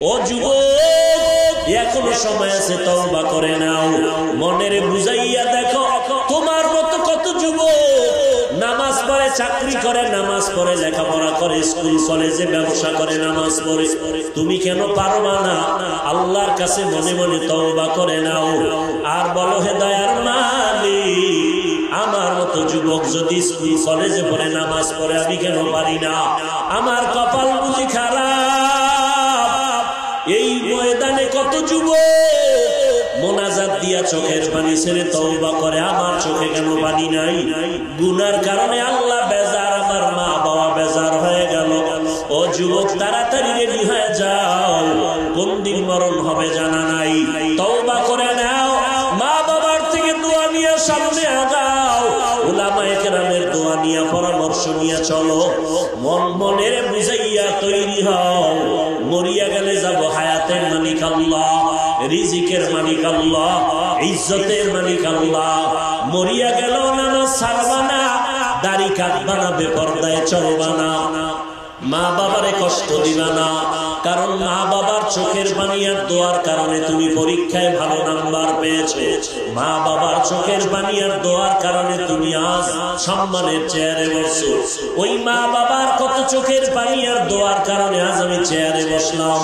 ও যুবক, এখনো সময় আছে, তওবা করে নাও। মনের বুঝাইয়া দেখো, তোমার মতো কত যুবক নামাজ পড়ে, চাকরি করে, নামাজ পড়ে, লেখাপড়া করে, স্কুল কলেজে ব্যবসা করে, নামাজ পড়ে। তুমি কেন পারবা না? আল্লাহর কাছে মনে মনে তওবা করে নাও আর বলো, হে দয়ার মালিক, আমার মতো যুবক যদি স্কুল কলেজে পড়ে, নামাজ পড়ে, আমি কেন পারি না? আমার কপাল বুঝি খারাপ। এই ময়দানে কত যুবক মোনাজাত দিয়া চোখের পানি ছেড়ে তওবা করে, আমার চোখে কেন পানি নাই? গুনার কারণে আল্লাহ বেজার, আমার মা বাবা বেজার হয়ে গেল। ও যুবক, তাড়াতাড়ি রেডি হয়ে যাও, কোন দিন মরণ হবে জানা নাই। তওবা করে নাও, মা বাবার থেকে দোয়া নিয়ে সামনে আগাও, উলামায়ে কেরামের দোয়া নিয়ে পরামর্শ নিয়ে চলো। মনের বুঝাইয়া তৈরি হও, মরিয়া গেলে যাব, হায়াতের মালিক আল্লাহ, রিজিকের মালিক আল্লাহ, ইজ্জতের মালিক আল্লাহ। মরিয়া গেল নামাজ ছাড়বা না, দাড়ি কাটবা না, বেপরদায় চলবা না, মা বাবারে কষ্ট দিবা না। কারণ মা বাবার চোখের পানি আর দোয়ার কারণে তুমি পরীক্ষায় ভালো নাম্বার পেয়েছো। মা বাবার চোখের পানি আর দোয়ার কারণে তুমি আজ সম্মানের চেয়ারে বসছো। ওই মা বাবার কত চোখের পানি আর দোয়ার কারণে আজ আমি চেয়ারে বসলাম।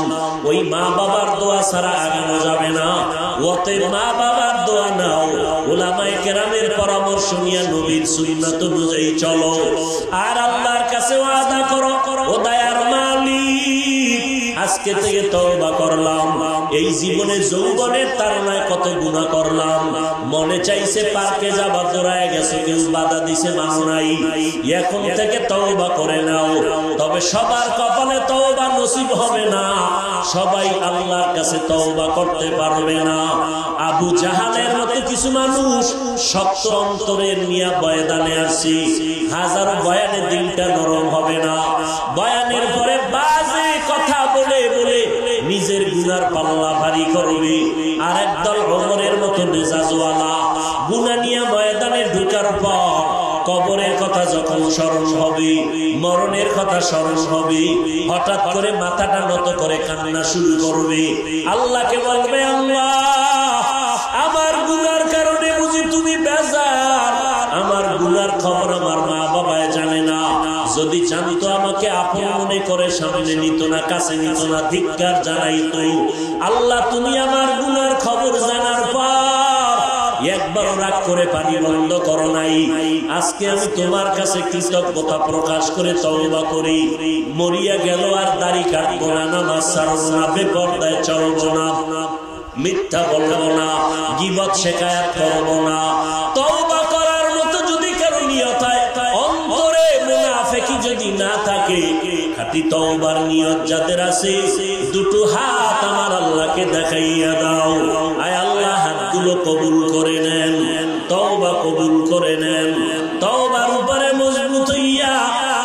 ওই মা বাবার দোয়া ছাড়া আগানো যাবে না। ওতে মা বাবার দোয়া নাও, উলামায়ে কেরামের পরামর্শ নিয়ে নবীর সুন্নাত অনুযায়ী চলো, আর আল্লাহর কাছে ওয়াদা করো, ও দয়ার মালিক, আজকে থেকে তওবা করলাম। এই জীবনে যৌবনের তাড়নায় কত গুনাহ করলাম, মনে চাইছে পার্কে যাবা, দৌড়ায় গেছে, কেউ বাধা দিছে, মানো নাই। এখন থেকে তওবা করে নাও। তবে সবার কপালে তওবা নসিব হবে না, সবাই আল্লাহর কাছে তওবা করতে পারবে না। আবু জাহালের মতো কিছু মানুষ শক্ত অন্তরের নিয়ে বয়ানে আসছে, হাজারো বয়ানে দিনটা নরম হবে না। বয়ানের পরে বাজে কথা বলে বলে নিজের গুনার পাল্লা ভারী করবে। আর একদল ওমরের মতো মেজাজওয়ালা গুনাহ নিয়ে ময়দানে ঢুকার পর কবরের কথা যখন স্মরণ হবে, মরণের কথা স্মরণ হবে, হঠাৎ করে মাথাটা নত করে কান্না শুরু করবে। আল্লাহকে বলবে, আল্লাহ, আমার গুনার কারণে বুঝি তুমি বেজার, আমার গুনার খবর আমার মা বাবায় জানে না। যদি জানতো আমাকে আপন মনে করে সামনে নিত না, কাছে নিত না, ধিক্কার জানাইতো। আল্লাহ, তুমি আমার গুনার খবর জানার পর একবার রাগ করে পানি বন্ধ করো নাই। আজকে আমি তোমার কাছে কৃতজ্ঞতা প্রকাশ করে তওবা করি। মরিয়া গেল আর দাড়ি কাটবো না, নামাজ ছাড়বো না, বেপরদায় চলবো না, মিথ্যা বলবো না, গীবত শিকায়াত করবো না। তওবা করার মতো যদি কারো নিয়ত হয়, অন্তরে মুনাফিকি যদি না থাকে, খাঁটি তওবার নিয়ত যাদের আছে, দুটো হাত আমার আল্লাহকে দেখাইয়া দাও। আয় আল্লাহ, হাতগুলো কবুল করে নেন, তওবা কবুল করে নেন। তওবার উপরে মজবুত হইয়া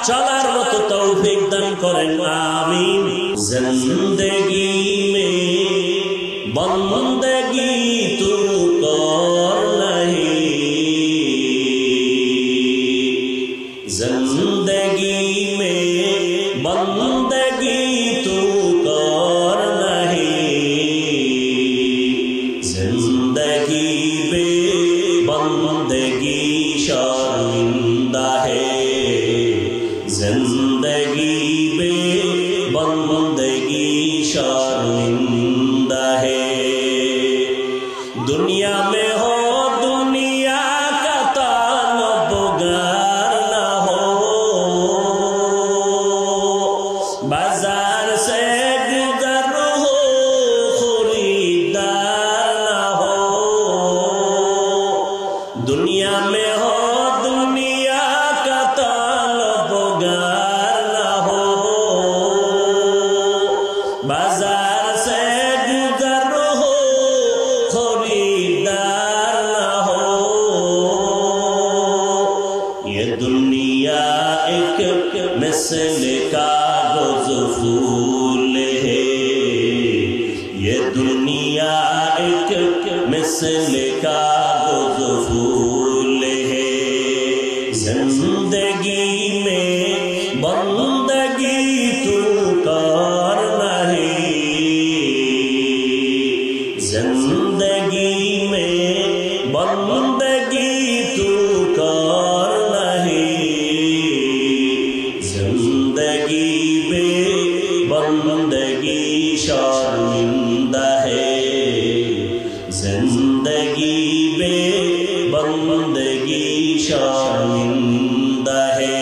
চলার মতো তৌফিক দান করেন, আমিন। জিন্দেগি মে বন্দগি তু কর নাহি, জিন্দেগি মে বন্দগি তু কর নাহি, জিন্দেগি বে বন্দগি শর্মিন্দা হে, जिंदगी बे बंदगी शर्मिंदा है। दुनिया में हो दुनिया का ताल्लुगार ना हो, बाजार से गुजर हो खरीदार ना हो। दुनिया में हो दुनिया का ताल्लुगार ना हो, बाजार से गुजर हो खरीदार ना हो। ये दुनिया एक मिसल कागज फूल है, ये दुनिया एक मिसल कागज फूल है। जिंदगी में बंदगी तू कर नहीं, जिंदगी में बंदगी तू कर नहीं, जिंदगी में बंदगी शर्मिंदा है, जिंदगी में बंदगी शर्मिंदा है,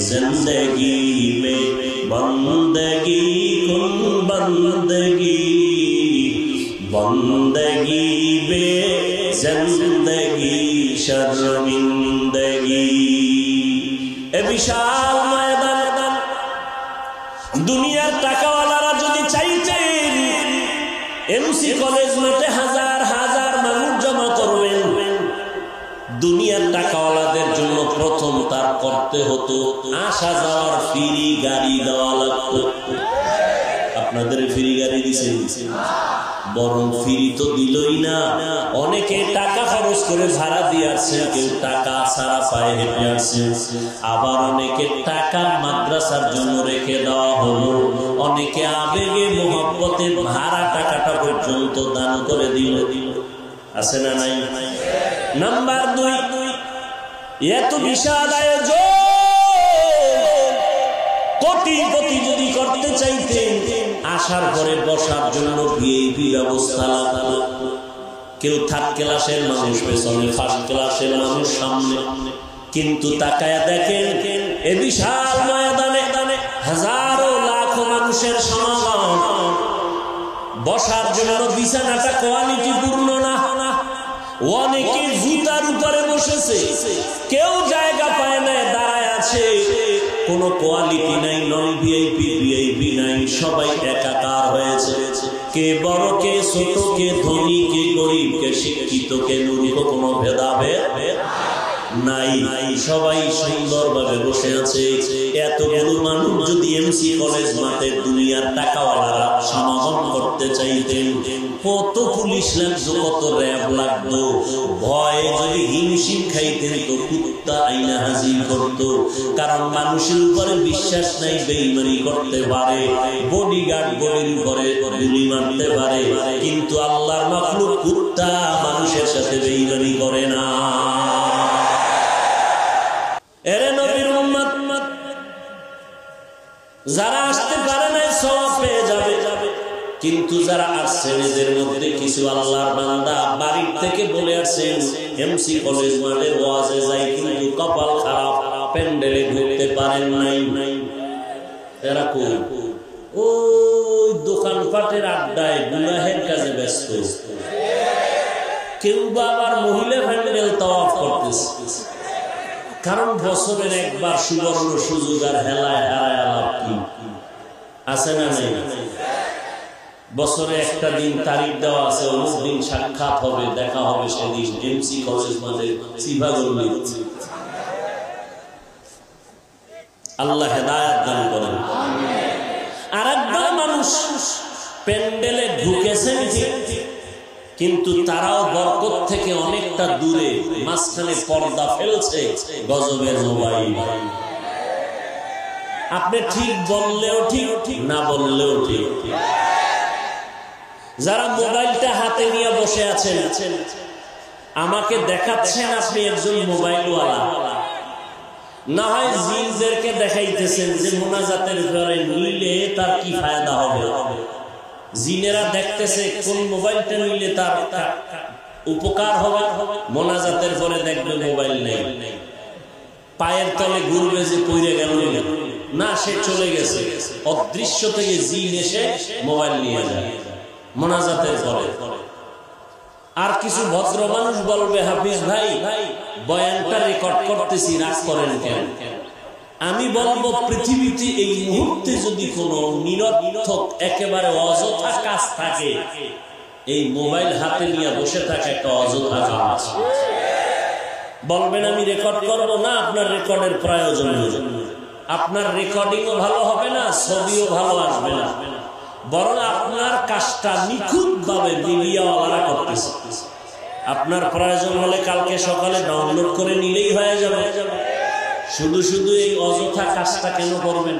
जिंदगी में बंदगी कुन बंदगी, बंदगी बे जिंदगी शर्मिंदगी। ए विशाल मयदान दुनियार টাকাওয়ালারা যদি চাইতেন এমসি কলেজ মাঠে হাজার হাজার মানুষ জমা করবেন, দুনিয়ার টাকাওয়ালাদের জন্য প্রথম তার করতে হতো আসা যাওয়ার ফ্রি গাড়ি দেওয়া লাগতো। আপনাদের ফ্রি গাড়ি দিছে, বরং ফ্রি তো দিলই না, অনেকে টাকা খরচ করে ভাড়া দিয়ে আসছে, কেউ টাকা ছাড়া পায়ে হেঁটে আসছে, আবার অনেকে টাকা মাদ্রাসার জন্য রেখে দেওয়া হলো, অনেকে আবেগে মোহব্বতে ভাড়া টাকাটা পর্যন্ত দান করে দিল। আছে না নাই? নাম্বার 2, এত বিশাল আয়োজন কোটি যদি করতে চাইতেন আসার পরে বসার জন্য ভিআইপি ব্যবস্থা লাগতো। কেউ থার্ড ক্লাসের মানুষ পেছনে, ফার্স্ট ক্লাসের মানুষ সামনে। কিন্তু তাকায়া দেখেন এ বিশাল ময়দানে হাজারো লাখো মানুষের সমাগম, বসার জন্য বিছানাটা কোয়ালিটি পূর্ণ না, অনেকে জুতার উপরে বসেছে, কেউ জায়গা পায় না, দাঁড়ায় আছে, কোনো কোয়ালিটি নাই, নন ভিআইপি ভিআইপি নাই, সবাই একাকার হয়েছে। কে বড় কে ছোট, কে ধনী কে গরিব, কে শিক্ষিত কে মূর্খ, কোনো ভেদাভেদ নাই, সবাই সুন্দরভাবে বসে আছে। এতগুলো মানুষ যদি এমসি কলেজ মাঠে দুনিয়ার টাকাওয়ালারা সমাগম করতে চাইতেন, কত পুলিশ লাগতো, কত র্যাব লাগতো, ভয় যদি হিমশিম খাইতেন তো কুত্তা আইনা হাজির করতো। কারণ মানুষের উপরে বিশ্বাস নাই, বেঈমানি করতে পারে, বডিগার্ড বডির উপরে গুলি মারতে পারে, কিন্তু আল্লাহর মাখলুক কুত্তা মানুষের সাথে বেঈমানি করে না। এরে নবীর উম্মত, যারা আসতে পারে না সওয়াব পেয়ে যাবে, কিন্তু যারা আসছে এদের মধ্যে কিছু আল্লাহর বান্দা বাড়ির থেকে বলে আসছেন এমসি কলেজ মাঠের ওয়াজে যাই, কিন্তু কপাল খারাপ, প্যান্ডেলে ঢুকতে পারেন নাই। এরা কই? ওই দোকানপাটের আড্ডায় গুনাহের কাজে ব্যস্ত, কেউ বা আবার মহিলা প্যান্ডেল তাওয়াফ করতেছে। কারণ বছরের একবার সুবর্ণ সুযোগ, আর হেলায় হারায় লাভ কি? আছে না নেই? বছরে একটা দিন তারিখ দেওয়া আছে, অমুক দিন সাক্ষাৎ হবে, দেখা হবে, সেদিন এমসি কলেজ মাঠে সিভাগল্লি। আল্লাহ হেদায়েত দান করেন। আর একবার মানুষ প্যান্ডেলে ঢুকেছেন ঠিক, কিন্তু তারাও বরকত থেকে অনেকটা দূরে, মাঝখানে পর্দা ফেলছে গজবের মোবাইল। আপনি ঠিক বললেও ঠিক, না বললেও ঠিক। যারা মোবাইলটা হাতে নিয়ে বসে আছেন, আমাকে দেখাচ্ছেন আপনি একজন মোবাইলওয়ালা, না হয় জিনদেরকে দেখাইতেছেন যে মোনাজাতের পরে নিলে তার কি ফায়দা হবে। জিনেরা দেখতেছে কোন মোবাইলটা নিলে তার উপকার হবে, মোনাজাতের পরে দেখবে মোবাইল নেই, পায়ের তলে ঘুরবে যে পড়ে গেল না, সে চলে গেছে, অদৃশ্য থেকে জিন এসে মোবাইল নিয়ে যায় মোনাজাতের পরে। আর কিছু ভদ্র মানুষ বলবে, হাফিজ ভাই বয়ানটা রেকর্ড করতেছি, রাগ করেন কেন? আমি বলবো, পৃথিবীতে এই মুহূর্তে যদি কোনো নিরর্থক একেবারে অযথা কাজ থাকে, এই মোবাইল হাতে নিয়ে বসে থাকা একটা অযথা কাজ। বলবেন আমি রেকর্ড করবো না, আপনার রেকর্ডের প্রয়োজন নেই, আপনার রেকর্ডিংও ভালো হবে না, ছবিও ভালো আসবে না, বরং আপনার কাজটা নিখুঁত ভাবে মিডিয়াওয়ালারা করতেছে। আপনার প্রয়োজন হলে কালকে সকালে ডাউনলোড করে নিলেই হয়ে যাবে। শুধু শুধু এই অযথা কাজটা কেন করবেন?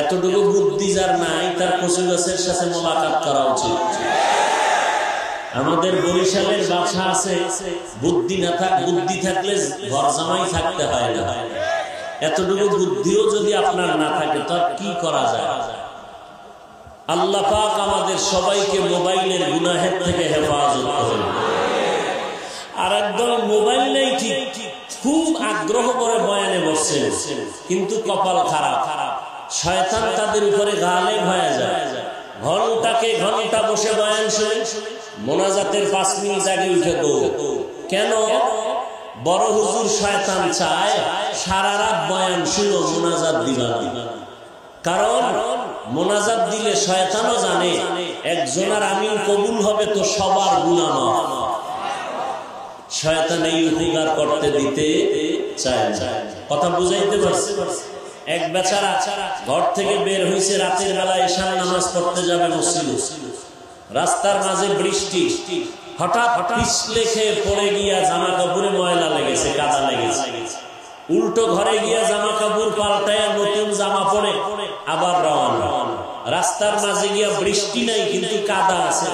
এতটুকু বুদ্ধি যার নাই, তার কচু গাছের সাথে মোলাকাত করা উচিত। আমাদের বরিশালের বাসা আছে, বুদ্ধি থাকলে ঘর জামাই থাকতে হয় না। এতটুকু বুদ্ধিও যদি আপনার না থাকে তো কি করা যায়? আল্লাহ পাক আমাদের সবাইকে মোবাইলের গুনাহের থেকে হেফাজত করেন। আর একদল মোবাইল নেই ঠিক, খুব আগ্রহ করে বয়ানে বসছেন, কিন্তু কপাল খারাপ, শয়তান তাদের উপরে গালেব হয়ে যায়। ঘন্টাকে ঘন্টা বসে বয়ান শুনে মোনাজাতের 5 মিনিট আগে উঠে কেন? বড় হুজুর শয়তান চায় সারা রাত বয়ান শুনো, মোনাজাত দিবা। কারণ মোনাজাত দিলে শয়তানও জানে একজনের আমিন কবুল হবে তো সবার গুনাহ মাফ। শয়তান এই উপকার করতে দিতে চায় না। কথা বুঝাইতে পারছি? এক বেচারা ঘর থেকে বের হইছে, রাতের বেলা এশার নামাজ পড়তে যাবে মসজিদে। রাস্তার মাঝে বৃষ্টি, হঠাৎ পিছলে খেয়ে পড়ে গিয়া জামা কাপড়ে ময়লা লেগেছে, কাদা লেগেছে। উল্টো ঘরে গিয়া জামা কাপড় পাল্টায় নতুন জামা পরে আবার রওনা। রাস্তার মাঝে গিয়া বৃষ্টি নাই কিন্তু কাদা আছে,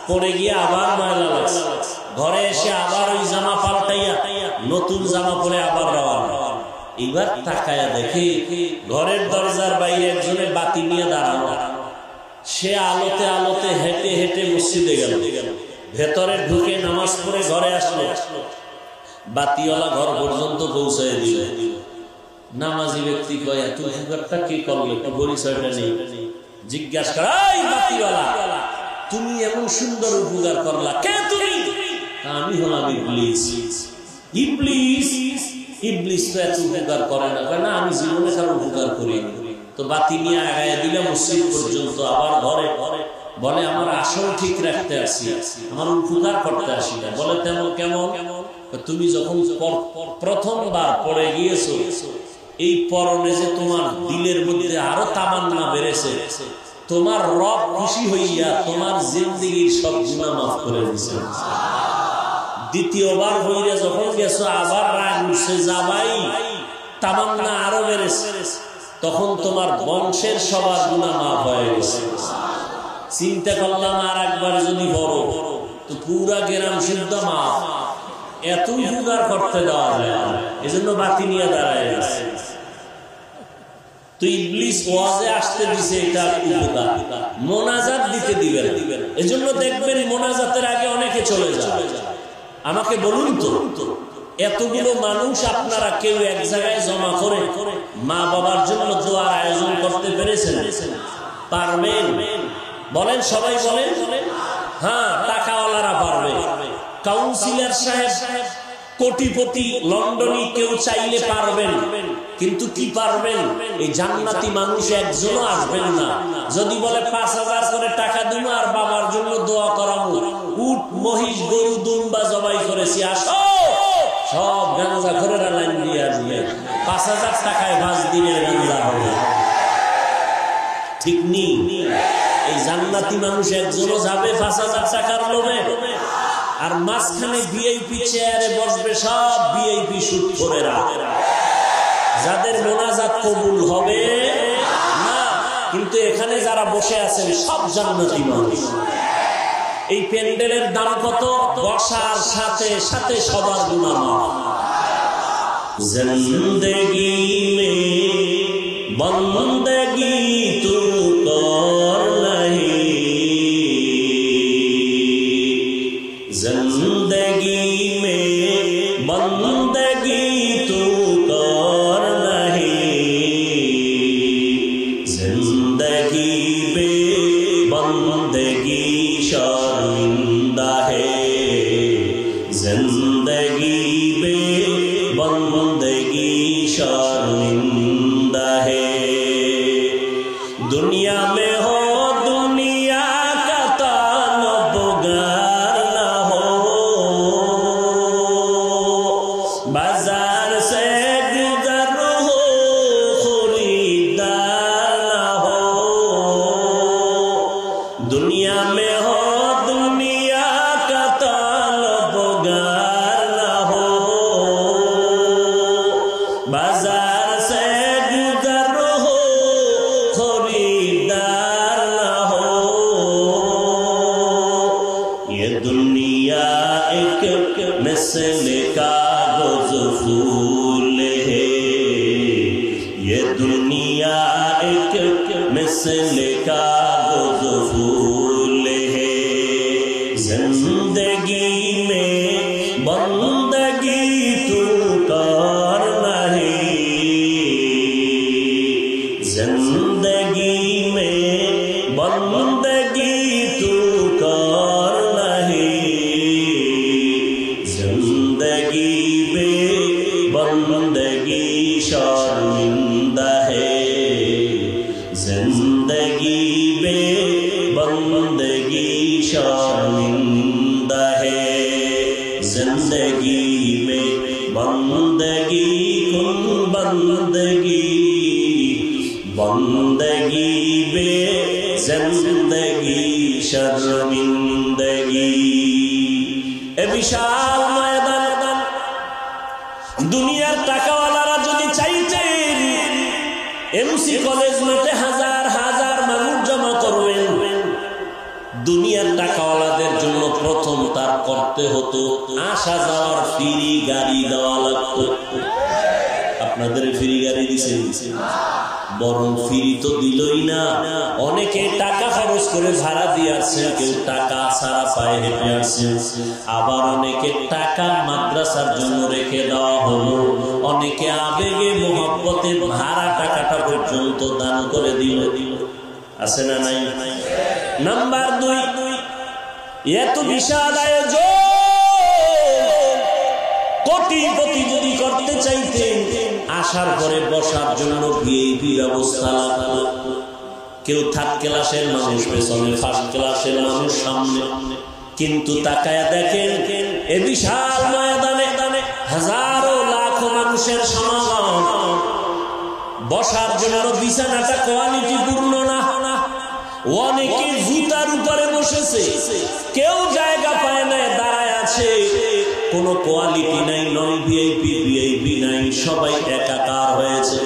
পরে গিয়া আবার ময়লা লাগছে। ঘরে এসে আবার ওই জামা পাল্টাইয়া নতুন জামা পরে আবার রওনা। এবার তাকায়া দেখে ঘরের দরজার বাইরে একজনে বাতি নিয়ে দাঁড়ানো। সে আলোতে আলোতে হেঁটে হেঁটে মসজিদে গেল, ভেতরে ঢুকে নামাজ পড়ে ঘরে আসলো। বাতিওয়ালা ঘর পর্যন্ত পৌঁছায় দিল। নামাজি ব্যক্তি কয় এত উপকারটা কে করলো, একটু পরিচয়টা নেই। জিজ্ঞাসা করা, এই বাতিওয়ালা তুমি এমন সুন্দর উপকার করলা, কে তুমি? আমি হলাম ইবলিস। ইবলিস? ইবলিস তো এত উপকার করে না। কয় না, আমি জীবনে কারো উপকার করি। তো বাতি নিয়ে আগায় দিলে মসজিদ পর্যন্ত, আবার ঘরে বলে আমার আসল ঠিক রাখতে আসি, আমার উপকার করতে আসি না। বলে তেমন কেমন? তুমি যখন প্রথমবার পড়ে গিয়েছো, এই পরনে যে তোমার দিলের মধ্যে আরো তামান্না বেড়েছে, তোমার রব খুশি হইয়া তোমার জিন্দেগির সব গুনাহ মাফ করে দিয়েছে। দ্বিতীয়বার হইয়া যখন গেছো, আবার রাগ উঠছে, যাবাই তামান্না আরো বেড়েছে, তখন তোমার বংশের সবার গুনাহ মাফ হয়ে গেছে। চিন্তা করলাম আর একবার যদি বড় তো পুরা গ্রাম সিদ্ধ মাফ। এত উপকার করতে দেওয়া যায়, এজন্য বাতি নিয়ে দাঁড়ায় গেছে। তো ইবলিস ওয়াজে আসতে দিছে, এটা উপকার। মোনাজাত দিতে দিবেন, এজন্য দেখবেন মোনাজাতের আগে অনেকে চলে যায়। আমাকে বলুন তো, এতগুলো মানুষ আপনারা কেউ এক জায়গায় জমা করে মা বাবার জন্য দোয়ার আয়োজন করতে পেরেছেন? পারবেন? বলেন, সবাই বলেন। হ্যাঁ, টাকাওয়ালারা পারবে। কাউন্সিলর সাহেব, কোটিপতি, লন্ডনী কেউ চাইলে পারবেন, কিন্তু কি পারবেন? এই জান্নাতি মানুষ একজনও আসবেন না। যদি বলে 5000 করে টাকা দিব আর বাবার জন্য দোয়া করাবো, উট মহিষ গরু দুম্বা জবাই করেছি, আসো, সব গাঁজা ঘরেরা লাইন দিয়ে আসবে। 5000 টাকায় 5 দিনের গাঁজা হবে, ঠিক নেই? এই জান্নাতি মানুষ একজনও যাবে 5000 টাকার লোভে? আর মাঝখানে ভিআইপি চেয়ারে বসবে সব ভিআইপি সুদখোরেরা, যাদের মোনাজাত কবুল হবে না। কিন্তু এখানে যারা বসে আছেন সব জান্নাতি মানুষ। এই প্যান্ডেলের দাম কত? বসার সাথে সাথে সবার গুনাহ মাফ। জিন্দেগি মে বন্দগি তু কর নাহি, जिंदगी में बंदगी तू कर नहीं, जिंदगी पे बंदगी शर्मिंदा है, जिंदगी पे बंदगी शर्मिंदा है। दुनिया में हो दुनिया का ताल्लुक़ ना हो, बाजार से गुजर हो खरीदार ना हो। दुनिया में हो दुनिया का ताल्लुक़ ना हो, बाजार से गुजर हो खरीदार ना हो। ये दुनिया बंदगी शर्मिंदा है, जिंदगी में बंदगी कुन बंदगी, बंदगी बे जिंदगी शर्मिंदगी। ए विशाल मैदान दुनियार टाকাওয়ালারা যদি চাইতেন এমসি কলেজ মাঠে হাজার হাজার মানুষ জমা করবেন, দুনিয়ার টাকাওয়ালাদের জন্য প্রথম তার করতে হতো আসা যাওয়ার ফ্রি গাড়ি দেওয়া লাগতো। আপনাদের ফ্রি গাড়ি দিছে? বরং ফ্রি তো দিলই না, অনেকে টাকা খরচ করে ভাড়া দিয়ে আসছে, কেউ টাকা ছাড়া পায়ে হেঁটে আসছে, আবার অনেকে টাকা মাদ্রাসার জন্য রেখে দেওয়া হলো, অনেকে আবেগে মোহব্বতে ভাড়া টাকাটা পর্যন্ত দান করে দিল। আছে না নাই? নাম্বার 2, এত বিশাল আয়োজন কোটিপতি যদি করতে চাইতেন আসার পরে বসার জন্য ভিআইপি ব্যবস্থা লাগতো। কেউ থার্ড ক্লাসের মানুষ পেছনে, ফার্স্ট ক্লাসের মানুষ সামনে। কিন্তু তাকায়া দেখেন এ বিশাল ময়দানে হাজারো লাখো মানুষের সমাগম, বসার জন্য বিছানাটা কোয়ালিটি পূর্ণ না, অনেকে জুতার উপরে বসেছে, কেউ জায়গা পায় না, দাঁড়ায় আছে, কোনো কোয়ালিটি নাই, নন ভিআইপি ভিআইপি নাই, সবাই একাকার হয়েছে।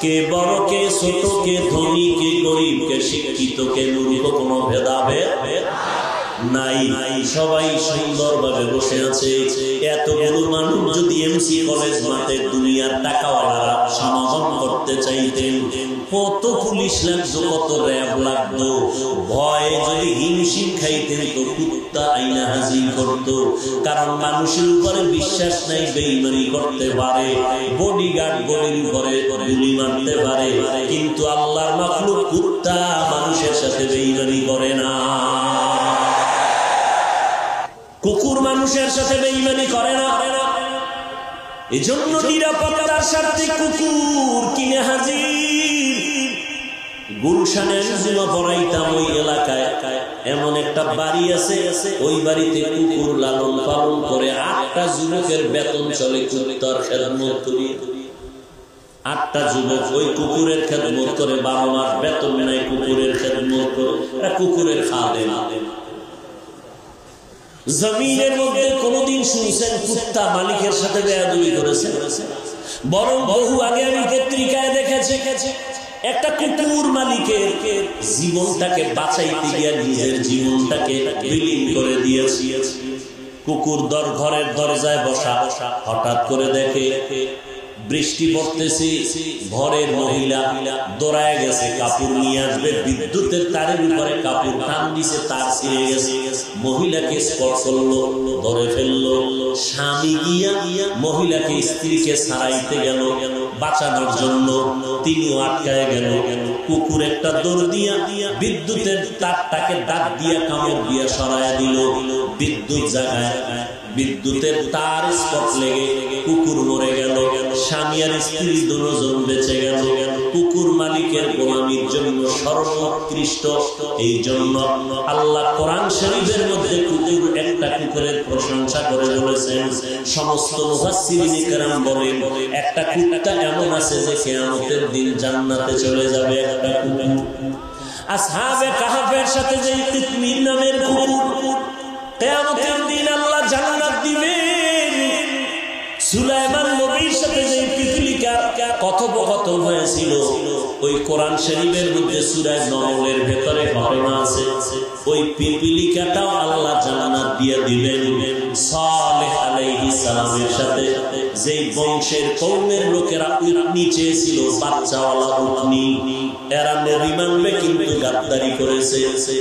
কে বড় কে ছোট, কে ধনী কে গরিব, কে শিক্ষিত কে মূর্খ, কোনো ভেদাভেদ নাই, সবাই সুন্দরভাবে বসে আছে। এতগুলো মানুষ যদি এমসি কলেজ মাঠে দুনিয়ার টাকাওয়ালারা সমাগম করতে চাইতেন, কত পুলিশ লাগতো, কত র্যাব লাগতো, ভয়ে যদি হিমশিম খাইতেন তো কুত্তা আইনা হাজির করতো। কারণ মানুষের উপরে বিশ্বাস নাই, বেঈমানি করতে পারে, বডিগার্ড বডির উপরে গুলি মারতে পারে, কিন্তু আল্লাহর মাখলুক কুত্তা মানুষের সাথে বেঈমানি করে না। কুকুর মানুষের সাথে বেঈমানি করে না, এজন্য নিরাপত্তার স্বার্থে কুকুর কিনে হাজির। গুলশানের জুমা পড়াইতাম, ওই এলাকায় এমন একটা বাড়ি আছে, ওই বাড়িতে কুকুর লালন পালন করে 8টা যুবকের বেতন চলে কুত্তার খেদমত করিয়ে। 8টা যুবক ওই কুকুরের খেদমত করে, 12 মাস বেতন নাই, কুকুরের খেদমত করে, কুকুরের খাদেম। জমিনের মধ্যে কোনদিন শুনছেন কুত্তা মালিকের সাথে বেয়াদবি করেছে? বরং বহু আগে আমি পত্রিকায় দেখেছি একটা কুকুর মালিকের জীবনটাকে বাঁচাইতে গিয়ে নিজের জীবনটাকে বিলীন করে দিয়েছে। কুকুর ঘরের দরজায় বসা, হঠাৎ করে দেখে বৃষ্টি পড়তেছে, ঘরের মহিলা দৌড়ায় গেছে কাপড় নিয়ে আসবে, বিদ্যুতের তারের উপরে কাপড় টান দিছে, তার ছিঁড়ে গেছে, মহিলাকে স্পর্শ করলো, ধরে ফেললো। স্বামী গিয়া মহিলাকে স্ত্রীকে ছাড়াইতে গেল বাঁচানোর জন্য, তিনিও আটকায় গেল। কুকুর একটা দৌড় দিয়া বিদ্যুতের তারটাকে দাঁত দিয়া কামড় দিয়া সরাইয়া দিল, বিদ্যুৎ জায়গায় বিদ্যুতের তার স্পট লেগে কুকুর মরে গেল। স্বামী আর স্ত্রী দুজন বেঁচে গেল। কুকুর মালিকের গোলামির জন্য সর্বোৎকৃষ্ট। এই জন্য আল্লাহ কোরআন শরীফের মধ্যে একটা কুকুরের প্রশংসা করে বলেছেন। সমস্ত মুফাসসিরিনে কেরাম বলেন একটা কুকুরটা এমন আছে যে কিয়ামতের দিন জান্নাতে চলে যাবে। একটা কুকুর আসহাবে কাহফের সাথে যে কিতমির নামের কুকুর, কিয়ামতের দিন আল্লাহ জান্নাত দিবেন। সুলাইমান নবীর সাথে যে পিপিলিকার কথোপকথন হয়েছিল, ওই কোরআন শরীফের মধ্যে সূরা নমলের ভেতরে ঘটনা আছে। ওই পিপিলিকাটাও আল্লাহ জান্নাত দিয়ে দিবেন। সালেহ আলাইহিস সালামের সাথে যেই বংশের কওমের লোকেরা উটনি চেয়েছিল, বাচ্চাওয়ালা উটনি, এরা নবী মানবে কিন্তু গাদ্দারি করেছে,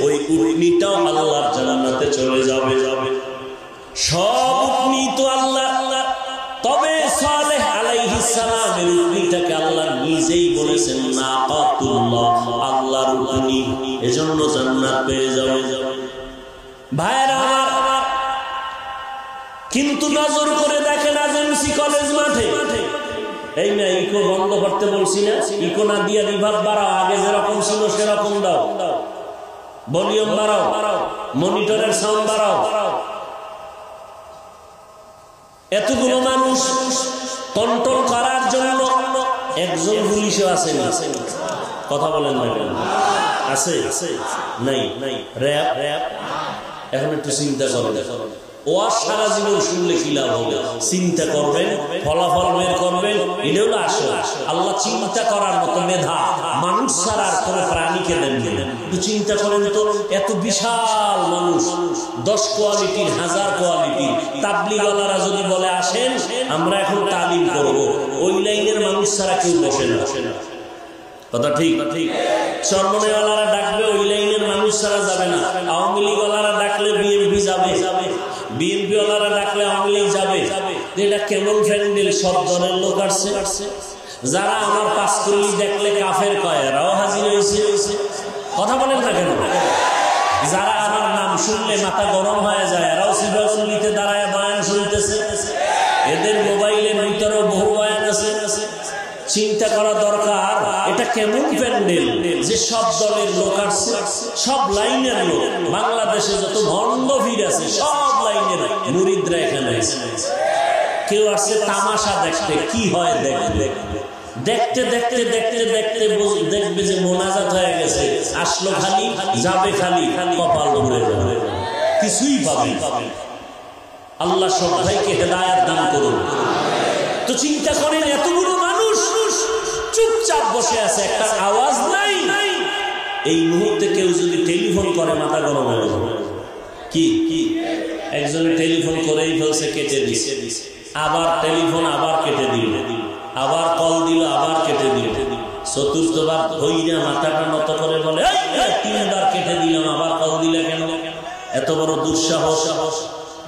ওই উটনিটাও আল্লাহর জান্নাতে চলে যাবে। সব উটনি তো আল্লাহ, তবে সালেহ আলাইহিস সালামের উটনিটাকে আল্লাহ নিজেই বলেছেন নাকাতুল্লাহ, আল্লাহর উটনি, এজন্য জান্নাত পেয়ে যাবে। ভাইরা আমার, কিন্তু নজর করে দেখেন এজেন্সি কলেজ মাঠে এই না ইকো বন্ধ করতে বলছি না, ইকো না দিয়া রিভাব বাড়াও, আগে যেরকম ছিল সেরকম দাও। ভলিউম বাড়াও, মনিটরের সাউন্ড বাড়াও। এতগুলো মানুষ কন্ট্রোল করার জন্য একজন পুলিশও আছে না? কথা বলেন না কেন? আছে নাই? র‍্যাব এখন একটু চিন্তা করবেন, ওয়াজ সারা জীবন শুনলে কি লাভ হবে? চিন্তা করবেন, ফলাফল বের করবেন, এটা হলো আসল। আল্লাহ চিন্তা করার মতো মেধা মানুষ ছাড়া আর কোনো প্রাণীকে দেন। একটু চিন্তা করেন তো, এত বিশাল মানুষ, 10 কোয়ালিটির, 1000 কোয়ালিটির তাবলীগওয়ালারা যদি বলে আসেন আমরা এখন তালিম করবো, ওই লাইনের মানুষ ছাড়া কেউ বসে না। কথা ঠিক? চরমনেওয়ালারা ডাকবে, ওই লাইনের মানুষ ছাড়া যাবে না। আওয়ামী লীগওয়ালারা ডাকলে বিএনপি যাবে, বিএনপি ওয়ালারা ডাকলে আওয়ামী লীগ যাবে। এটা কেমন ফ্যান্ডেল? সব দলের লোক আসছে। যারা আমার পাঁচকলি দেখলে কাফের কয়, এরাও হাজির হয়েছে। কথা বলেন না কেন? যারা আমার নাম শুনলে মাথা গরম হয়ে যায়, এরাও সিবাসুলিতে দাঁড়ায় বয়ান শুনতেছে। এদের মোবাইলের ভিতরেও বহু বয়ান আছে। চিন্তা করা দরকার, এটা কেমন প্যান্ডেল যে সব দলের লোক আসছে, সব লাইনের লোক। বাংলাদেশে যত ভণ্ড ভিড় আছে সব লাইনের মুরিদরা এখানে আছে। কেউ আসছে তামাশা দেখতে, কি হয় দেখবে। দেখতে দেখতে দেখতে দেখতে দেখবে যে মোনাজাত হয়ে গেছে, আসলো খালি, যাবে খালি, কপাল ঘুরে যাবে, কিছুই পাবে। আল্লাহ সব ভাইকে হেদায়েত দান করুন। তো চিন্তা করেন, এতগুলো মানুষ চুপচাপ বসে আছে, একটা আওয়াজ নাই। এই মুহূর্তে কেউ যদি টেলিফোন করে মাথা গরম হয়ে যাবে। কি একজনে টেলিফোন করেই ফেলছে, কেটে দিছে, আবার টেলিফোন আবার কেটে দিল, আবার কল দিল, আবার কেটে দিল। চতুর্থবার ধইরা মাথাটা নত করে বলে, 3বার কেটে দিলাম, আবার কল দিলে কেন? এত বড় দুঃসাহস!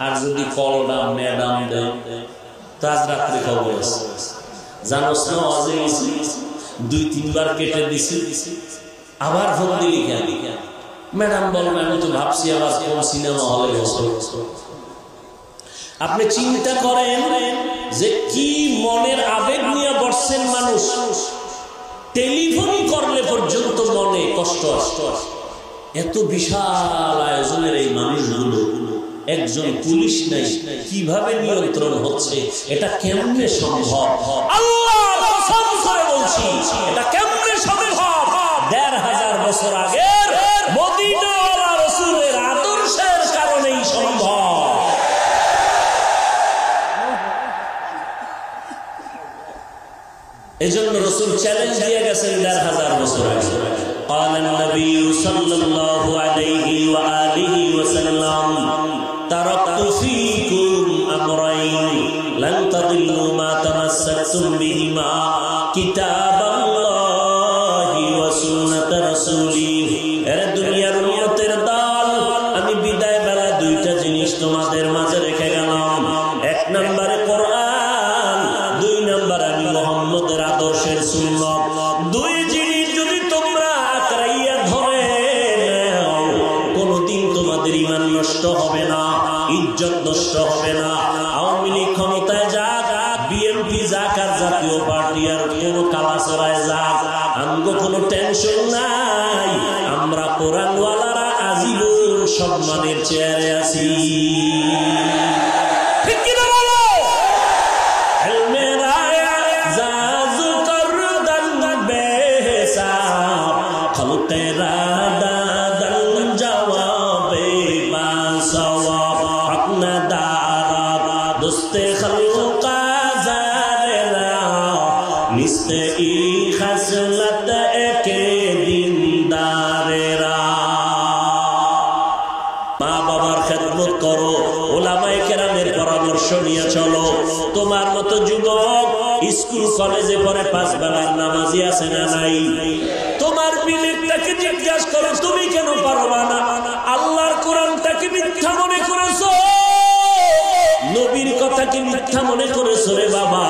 আর যদি কলটা ম্যাডাম দেয়, তো আজ রাত্রে খবর আছে, জানোস না, 2-3বার কেটে দিছি, আবার ফোন দিলি কেন? ম্যাডাম বলবেন, আমি তো ভাবছি আবার কোন সিনেমা হলে বসে। আপনি চিন্তা করেন যে কি মনের আবেগ নিয়ে বসছেন মানুষ। টেলিফোন করলে পর্যন্ত মনে কষ্ট আসতো। এত বিশাল আয়োজনের এই মানুষগুলো, একজন পুলিশ নাই, কিভাবে নিয়ন্ত্রণ হচ্ছে? এটা কেমনে সম্ভব? আল্লাহর কসম করে বলছি, এটা কেমনে সম্ভব? 1500 বছর আগের মদিনাওয়ালা রাসূলের আদর্শের কারণেই সম্ভব। এজন্য রাসূল চ্যালেঞ্জ দিয়ে গেছেন 1500 বছর আগে। قال النبي صلى الله عليه وآله وسلم تركت فيكم أمرين لن تضلوا ما تمسكتم بهما كتاب الله وسنة رسوله। এর দুনিয়ার উম্মতের দল, আমি বিদায় বেলা 2টা জিনিস তোমাদের মাঝে রেখে গেলাম। 1 নম্বরে কোরআন, 2 নম্বরে আমি মুহাম্মদের আদর্শের সুন্নাত। 2 জিনিস যদি তোমরা আঁকড়াইয়া ধরে নাও, কোনদিন তোমাদের ঈমান নষ্ট হবে না, ইজ্জত নষ্ট হবে না। আওয়ামী লীগ ক্ষমতায় যাক, বিএনপি যাক, আর জাতীয় পার্টি আর কোন কালাচরায় যাক, আমগো কোনো টেনশন নাই। আমরা কোরআনওয়ালারা আজীবন সম্মানের চেয়ারে আছি। ঠিক কি না বলো? চলো, তোমার মতো যুবক স্কুল কলেজে পড়ে 5 বেলার নামাজি আছে না নাই? তোমার বিবেকটাকে জিজ্ঞাসা করো, তুমি কেন পারবা না? আল্লাহর কোরআনটাকে মিথ্যা মনে করেছো, নবীর কথাকে মিথ্যা মনে করেছো রে বাবা।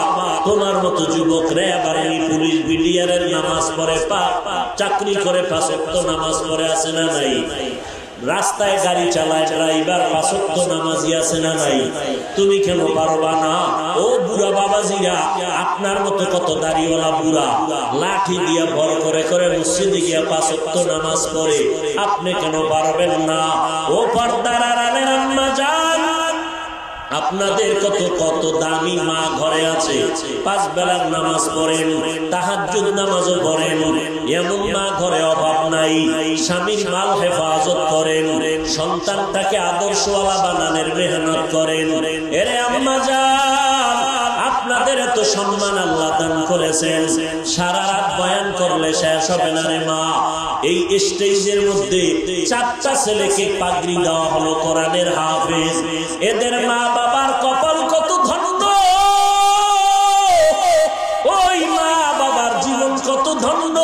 তোমার মতো যুবক রে আবার এই পুলিশ বিডিআরের নামাজ পড়ে, চাকরি করে 5 ওয়াক্ত নামাজ পড়ে আছে না নাই? রাস্তায় গাড়ি চালায় ড্রাইভার, পাঁচ ওয়াক্ত নামাজি আছে না নাই? তুমি কেন পারবা না? ও বুড়া বাবাজিরা, আপনার মতো কত দাড়িওয়ালা বুড়া লাঠি দিয়া ভর করে করে মসজিদে গিয়া পাঁচ ওয়াক্ত নামাজ পড়ে, আপনি কেন পারবেন না? ও পর্দার আড়ালের আম্মা জান, আপনাদের কত কত দামি মা ঘরে আছে, পাঁচ বেলার নামাজ পড়েন, তাহাজ্জুদ নামাজও পড়েন, এমন মা ঘরে অভাব নাই, স্বামীর মাল হেফাজত করেন, সন্তানটাকে আদর্শওয়ালা বানানোর মেহনত করেন। এরে আম্মা জান, আপনাদের এত সম্মান আল্লাহ দান করেছেন, সারা রাত বয়ান করলে শেষ হবে না রে মা। এই স্টেজের মধ্যে 4টা ছেলেকে পাগড়ি দেওয়া হলো কোরআনের হাফেজ। এদের মা বাবার কপাল কত ধন্য, ওই মা বাবার জীবন কত ধন্য।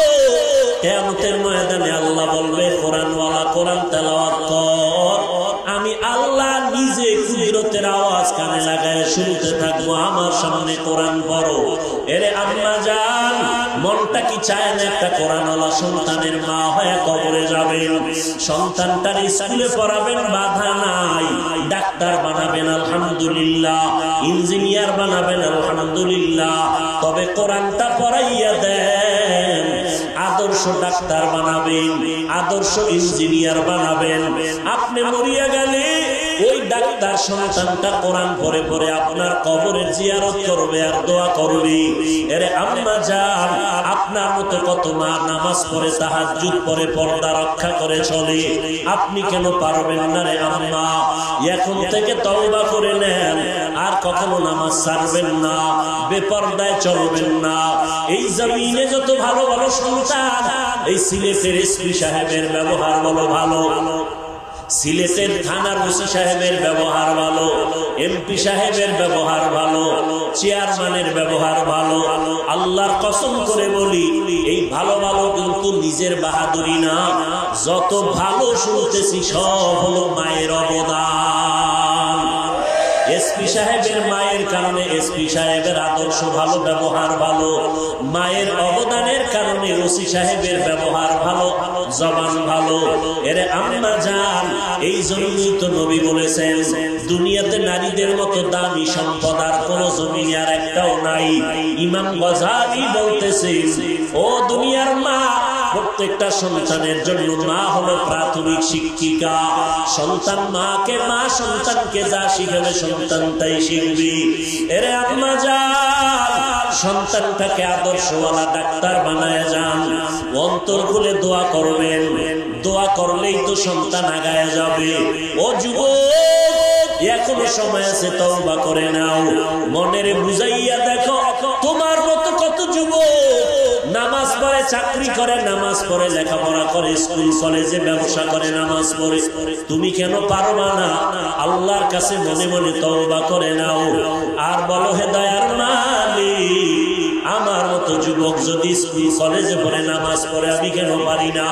কিয়ামতের ময়দানে আল্লাহ বলবে, কোরআনওয়ালা কোরআন তেলাওয়াত কর, আমি আল্লাহ নিজে কুদরতের আওয়াজ কানে লাগায় শুনতে থাকবো, আমার সামনে কোরআন পড়ো। এরে আম্মা জান, মনটা কি চায় না একটা কোরআনওয়ালা সন্তানের মা হয়ে কবরে যাবেন? সন্তানটার স্কুলে পড়াবেন, বাধা নাই, ডাক্তার বানাবেন আলহামদুলিল্লাহ, ইঞ্জিনিয়ার বানাবেন আলহামদুলিল্লাহ, তবে কোরআনটা পড়াইয়া দেন, আদর্শ ডাক্তার বানাবেন, আদর্শ ইঞ্জিনিয়ার বানাবেন। আপনি মরিয়া গেলে ওই ডাক্তার সন্তানটা কোরআন পড়ে পড়ে আপনার কবরের জিয়ারত করবে আর দোয়া করবে। এরে আম্মা জান, আপনার মতো কত মা নামাজ পড়ে, তাহাজ্জুদ পড়ে, পর্দা রক্ষা করে চলে, আপনি কেন পারবেন না রে আম্মা? এখন থেকে তওবা করে নেন, আর কখনো নামাজ ছাড়বেন না, বেপরদায় চলবেন না। এই জমিনে যত ভালো ভালো সন্তান, এই সিলেটের এসপি সাহেবের ব্যবহার বলো ভালো, সিলেটের থানার ওসি সাহেবের ব্যবহার ভালো, এমপি সাহেবের ব্যবহার ভালো, চেয়ারম্যানের ব্যবহার ভালো। আল্লাহর কসম করে বলি, এই ভালো ভালো কিন্তু নিজের বাহাদুরি না, যত ভালো শুনতেছি সব হলো মায়ের অবদান। এসপি সাহেবের মায়ের কারণে এসপি সাহেবের আদর্শ ভালো, ব্যবহার ভালো, মায়ের অবদানের কারণে ওসি সাহেবের ব্যবহার ভালো, জবান ভালো। এরে আম্মা জান, এই জন্যই তো নবী বলেছেন, দুনিয়াতে নারীদের মতো দামি সম্পদ আর কোন জমিনে আর একটাও নাই। ইমাম গজালি বলতেছেন, ও দুনিয়ার মা, প্রত্যেকটা সন্তানের জন্য মা হলো প্রাথমিক শিক্ষিকা। সন্তান মাকে, মা সন্তানকে যা শিখাবে সন্তান তাই শিখবে। এরে আম্মা জান, সন্তানটাকে আদর্শওয়ালা ডাক্তার বানায় যান, অন্তর খুলে দোয়া করবেন, দোয়া করলেই তো সন্তান আগায় যাবে। ও যুবক, এখনো সময় আছে, তওবা করে নাও, মনের বুঝাইয়া দেখো, তোমার মতো কত যুবক নামাজ পড়ে, চাকরি করে, নামাজ পড়ে, লেখাপড়া করে, স্কুল কলেজে ব্যবসা করে, নামাজ পড়ে, তুমি কেন পারবা না? আল্লাহর কাছে মনে মনে তওবা করে নাও, আর বলো, হে দয়ার মালিক, আমার মতো যুবক যদি স্কুল কলেজে পড়ে, নামাজ পড়ে, আমি কেন পারি না?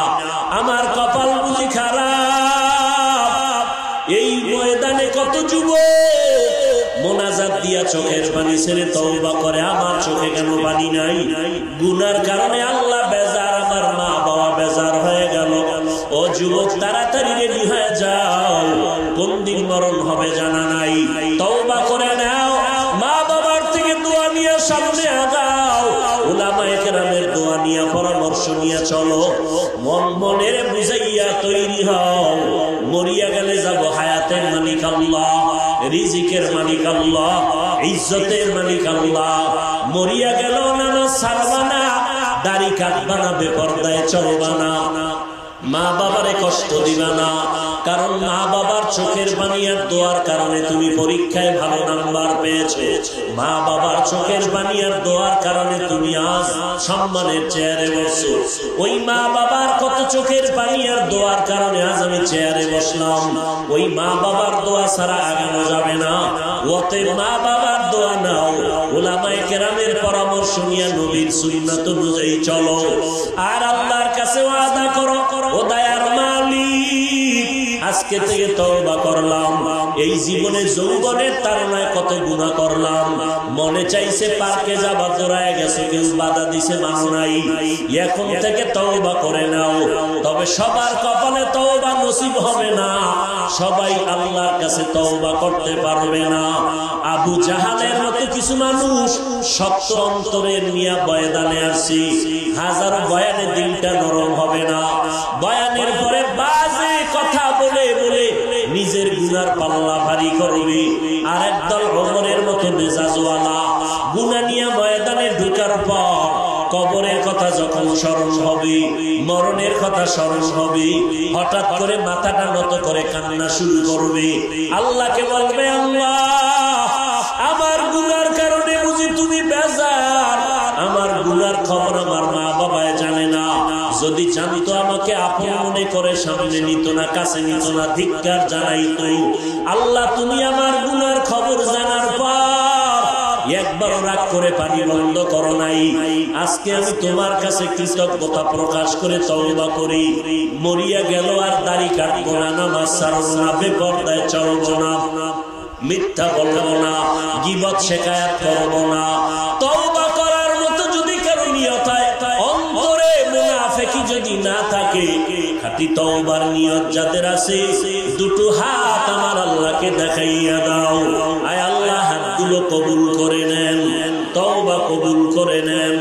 আমার কপাল বুঝি খারাপ। এই ময়দানে কত যুবক মোনাজাত দিয়া চোখের পানি ছেড়ে তওবা করে, আমার চোখে কেন পানি নাই? গুনার কারণে আল্লাহ বেজার, আমার মা বাবা বেজার হয়ে গেল। ও যুবক, তাড়াতাড়ি রেডি হয়ে যাও, কোন দিন মরণ হবে জানা নাই, তওবা করে নাও, মা বাবার থেকে দোয়া নিয়ে সামনে আগাও, উলামায়ে কেরামের দোয়া নিয়ে পরামর্শ নিয়ে চলো, মনের বুঝাইয়া তৈরি হও। মরিয়া গেলে যাব, হায়াতের মালিক আল্লাহ, রিজিকের মালিক আল্লাহ, ইজ্জতের মালিক আল্লাহ। মরিয়া গেল নামাজ ছাড়বা না, দাড়ি কাটবা না, বেপরদায় চলবা না, মা বাবারে কষ্ট দিবা না, কারণ মা বাবার চোখের পানি আর দোয়ার কারণে তুমি পরীক্ষায় ভালো নাম্বার পেয়েছো। মা বাবার চোখের পানি আর দোয়ার কারণে তুমি আজ সম্মানের চেয়ারে বসছো। ওই মা বাবার কত চোখের পানি আর দোয়ার কারণে আজ আমি চেয়ারে বসলাম। ওই মা বাবার দোয়া ছাড়া আগানো যাবে না। অতএব মা বাবার দোয়া নাও, উলামায়ে কেরামের পরামর্শ নিয়ে নবীর সুন্নাত অনুযায়ী চলো, আর আল্লাহর কাছে ওয়াদা করো, ও দয়ার মালিক, আজকে থেকে তওবা করলাম, এই জীবনে যৌবনের তাড়নায় কত গুনাহ করলাম, মনে চাইছে পার্কে যাবা, দৌড়ায় গেছে, কেউ বাধা দিছে, মানো নাই, এখন থেকে তওবা করে নাও। তবে সবার কপালে তওবা নসিব হবে না, সবাই আল্লাহর কাছে তওবা করতে পারবে না। আবু জাহালের মতো কিছু মানুষ শক্ত অন্তরের নিয়ে বয়ানে আসছি, হাজারো বয়ানে দিলটা নরম হবে না, বয়ানের পরে বাজে কথা বলে বলে নিজের গুনার পাল্লা ভারী করবে। আর একদল ওমরের মতো মেজাজওয়ালা গুনাহ নিয়ে ময়দানে ঢুকার পর কবরের কথা যখন স্মরণ হবে, মরণের কথা স্মরণ হবে, হঠাৎ করে মাথাটা নত করে কান্না শুরু করবে, আল্লাহকে বলবে, আল্লাহ আমার গুনার কারণে বুঝি তুমি বেজার, আমার গুনার খবর আমার মা বাবায় জানে না, যদি জানতো আমাকে আপন মনে করে সামনে নিত না, কাছে নিত না, ধিক্কার জানাইতো। আল্লাহ তুমি আমার গুনার খবর জানার পর একবারও রাগ করে পানি বন্ধ করো নাই। আজকে আমি তোমার কাছে কৃতজ্ঞতা প্রকাশ করে তওবা করি, মরিয়া গেল আর দাড়ি কাটবো না, নামাজ ছাড়বো না, বেপরদায় চলবো না, মিথ্যা বলবো না, গীবত শিকায়াত করবো না। তওবা করার মতো যদি কারো নিয়ত হয়, অন্তরে মুনাফিকি যদি না থাকে, খাঁটি তওবার নিয়ত যাদের আছে, দুটো হাত আমার আল্লাহকে দেখাইয়া দাও। আয় আল্লাহ, হাতগুলো কবুল করে নেন, তওবা কবুল করে নেন।